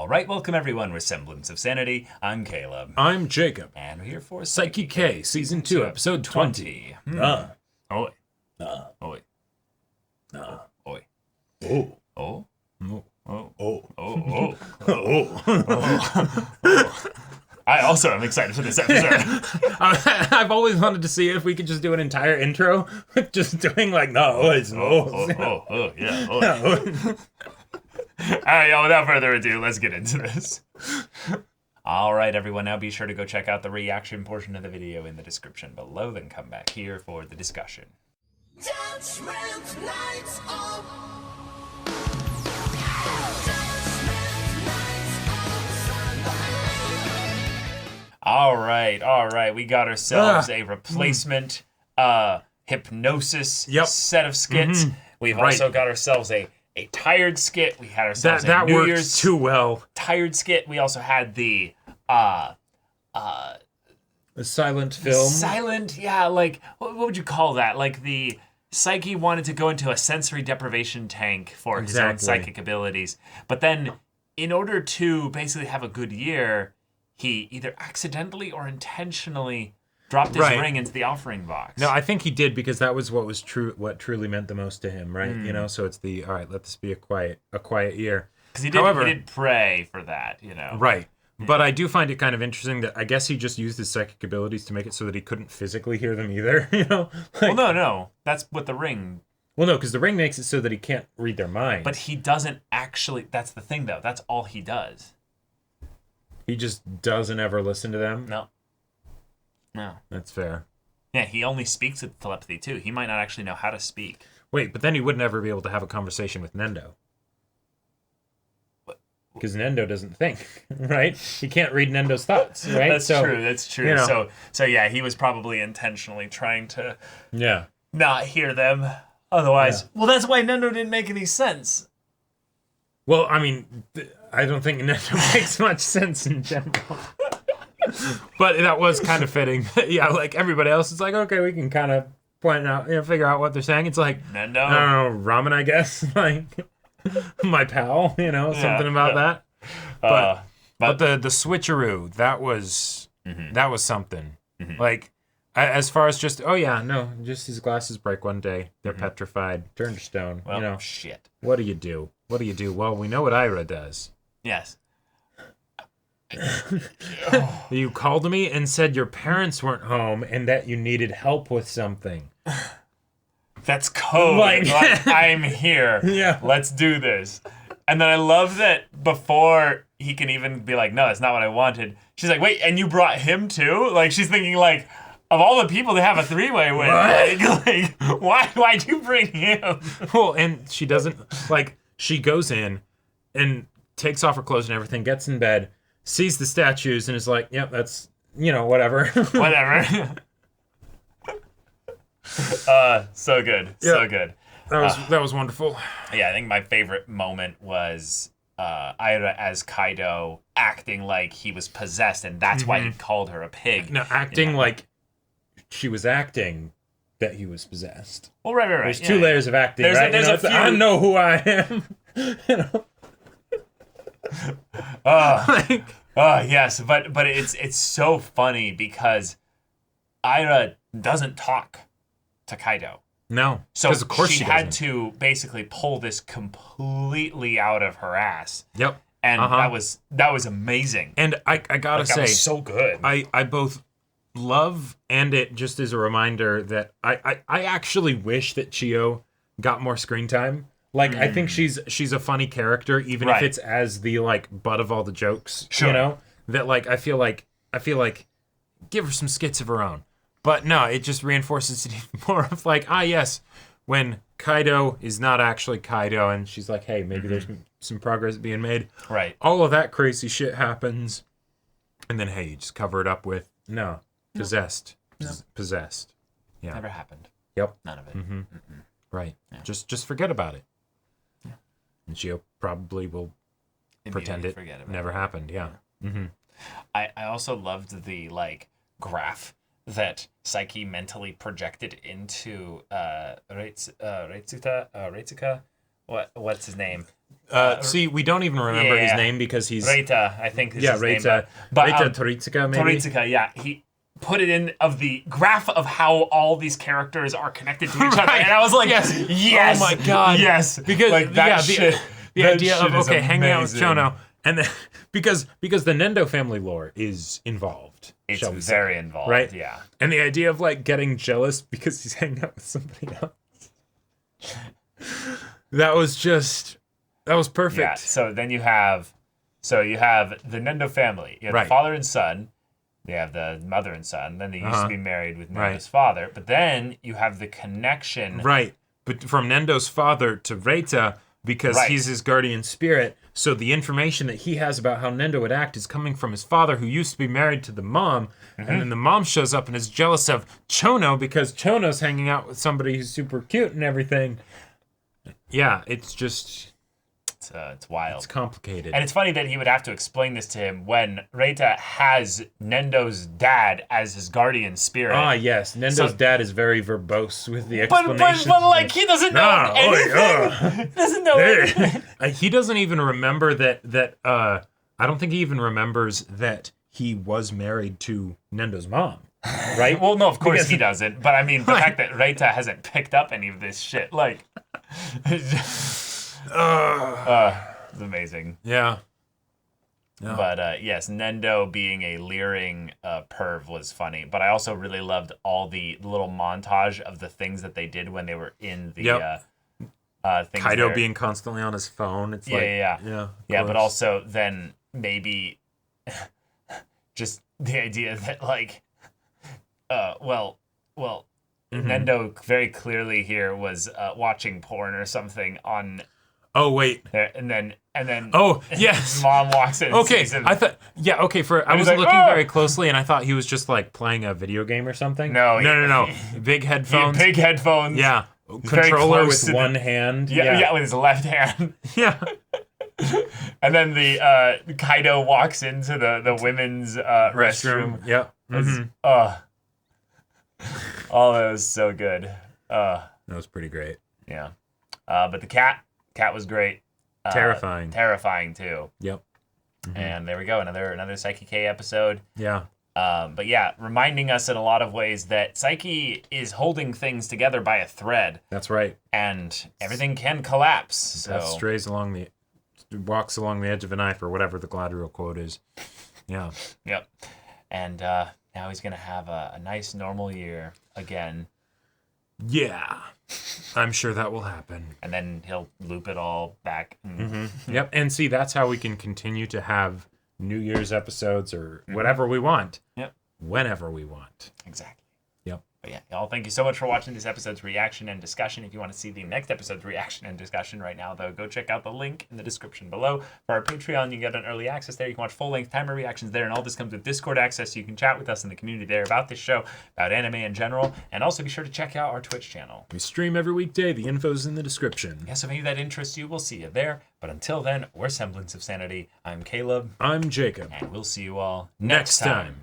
All right, welcome everyone with Semblance of Sanity. I'm Caleb. I'm Jacob. And we're here for Saiki K, Season 2, Episode 20. Oi. Oi. Oi. Nah. Oi. Oh. Oh. Oh. Oh. Oh. Oh. Oh. Oh. I also am excited for this episode. I've always wanted to see if we could just do an entire intro with just doing like, Yeah. All right, y'all, without further ado, let's get into this. All right, everyone, now be sure to go check out the reaction portion of the video in the description below, then come back here for the discussion. Judgment nights of All right, we got ourselves a replacement hypnosis set of skits. We've also got ourselves a tired skit. We had ourselves a New Year's too well. Tired skit. We also had the A silent film. silent, like what would you call that? Like the Saiki wanted to go into a sensory deprivation tank for his own psychic abilities, but then in order to basically have a good year, he either accidentally or intentionally dropped his ring into the offering box. No, I think he did because that was what truly meant the most to him, right? You know, so it's the all right, let this be a quiet year. Because he did pray for that, you know. Right. But I do find it kind of interesting that I guess he just used his psychic abilities to make it so that he couldn't physically hear them either, you know? Like, well, no. That's what the ring... Well, no, because the ring makes it so that he can't read their mind. But he doesn't actually... That's the thing, though. That's all he does. He just doesn't ever listen to them? No. That's fair. Yeah, he only speaks with telepathy, too. He might not actually know how to speak. Wait, but then he would never be able to have a conversation with Nendo. Because Nendo doesn't think, right? He can't read Nendo's thoughts, right? That's true. You know. So yeah, he was probably intentionally trying to not hear them. Otherwise, well, that's why Nendo didn't make any sense. Well, I mean, I don't think Nendo makes much sense in general. But that was kind of fitting. Yeah, like everybody else, it's like, okay, we can kind of point out, figure out what they're saying. It's like, Nendo. I don't know, ramen, I guess. Like, my pal, something about that. But the switcheroo, that was something. Like, as far as just, just his glasses break one day. They're petrified, turn to stone. Well, shit. What do you do? Well, we know what Aiura does. Yes. You called me and said your parents weren't home and that you needed help with something. That's code. Like, I'm here. Yeah. Let's do this. And then I love that before he can even be like, no, that's not what I wanted. She's like, wait, and you brought him too? Like, she's thinking like, of all the people to have a three-way with, like why'd you bring him? Well, and she doesn't, like, she goes in and takes off her clothes and everything, gets in bed, sees the statues and is like, yep, that's, whatever. Whatever. So good. So good. That was wonderful. Yeah, I think my favorite moment was Aiura as Kaido acting like he was possessed, and that's why he called her a pig. No, acting like she was acting that he was possessed. Well, right. There's two layers of acting, right? There's a few... I know who I am. Yes, but it's so funny because Aiura doesn't talk to Kaido. No, so of course she had to basically pull this completely out of her ass. Yep, and that was amazing. And I gotta say, that was so good. I both love and it just is a reminder that I actually wish that Chio got more screen time. Like I think she's a funny character, even if it's as the like butt of all the jokes. Sure. That like I feel like give her some skits of her own. But no, it just reinforces it even more of like, yes, when Kaido is not actually Kaido, and she's like, hey, maybe there's some progress being made. Right. All of that crazy shit happens, and then hey, you just cover it up with possessed. Possessed. Yeah. Never happened. Yep. None of it. Right. Yeah. Just forget about it. Yeah. And she probably will pretend it never happened. Yeah. I also loved the like graph that Saiki mentally projected into Retsuka. What's his name? See, we don't even remember his name because he's... Reita, I think is his name. Reita. Reita Toritsuka, maybe? Toritsuka, yeah. He put it in of the graph of how all these characters are connected to each other. And I was like, yes. Oh my god. Yes. Because like, that shit, the idea of, is hanging out with amazing. Chono. And then, because the Nendo family lore is involved. It's shall we very say, involved, right? yeah. And the idea of like getting jealous because he's hanging out with somebody else. That was perfect. Yeah, so then you have the Nendo family. You have Right. the father and son. They have the mother and son. Then they used to be married with Nendo's Right. father. But then you have the connection. Right. But from Nendo's father to Reita, because Right. he's his guardian spirit, so the information that he has about how Nendo would act is coming from his father, who used to be married to the mom, and then the mom shows up and is jealous of Chono because Chono's hanging out with somebody who's super cute and everything. Yeah, it's just... It's wild. It's complicated. And it's funny that he would have to explain this to him when Reita has Nendo's dad as his guardian spirit. Ah, yes. Nendo's dad is very verbose with the But explanation. like, he doesn't know anything. He doesn't know anything. He doesn't even remember that I don't think he even remembers that he was married to Nendo's mom, right? Well, no, of course he doesn't. But I mean, the fact that Reita hasn't picked up any of this shit, like, it's amazing. Yeah. But yes, Nendo being a leering perv was funny. But I also really loved all the little montage of the things that they did when they were in the things Kaido there. being constantly on his phone. It's Yeah. But course. also then maybe just the idea that like, Nendo very clearly here was watching porn or something on Oh wait. there, and then Oh yes. his mom walks in. And Okay, sees him. I thought. Yeah, okay. I was like, looking "Ah!" very closely, and I thought he was just like playing a video game or something. No, no. Big He had headphones. big headphones. Yeah. very Controller close with to one hand. Yeah, with his left hand. Yeah. And then the Kaido walks into the women's restroom. Yeah. Mhm. Oh, that was so good. That was pretty great. Yeah. But the cat was great. Terrifying. Terrifying too. Yep. And there we go, another Saiki K episode. Yeah. But yeah, reminding us in a lot of ways that Saiki is holding things together by a thread, That's right. and everything can collapse. So That walks along the edge of a knife, or whatever the Gladriel quote is. Yeah. yep. And now he's gonna have a nice normal year again, Yeah. I'm sure that will happen. and then he'll loop it all back. Yep. And see, that's how we can continue to have New Year's episodes or whatever we want. Yep. Whenever we want. Exactly. Yep. But yeah, y'all, thank you so much for watching this episode's reaction and discussion. If you want to see the next episode's reaction and discussion right now, though, go check out the link in the description below. For our Patreon, you get an early access there. You can watch full-length timer reactions there, and all this comes with Discord access, so you can chat with us in the community there about this show, about anime in general, and also be sure to check out our Twitch channel. We stream every weekday. The info's in the description. Yeah, so maybe that interests you. We'll see you there. But until then, we're Semblance of Sanity. I'm Caleb, I'm Jacob. and we'll see you all Next time.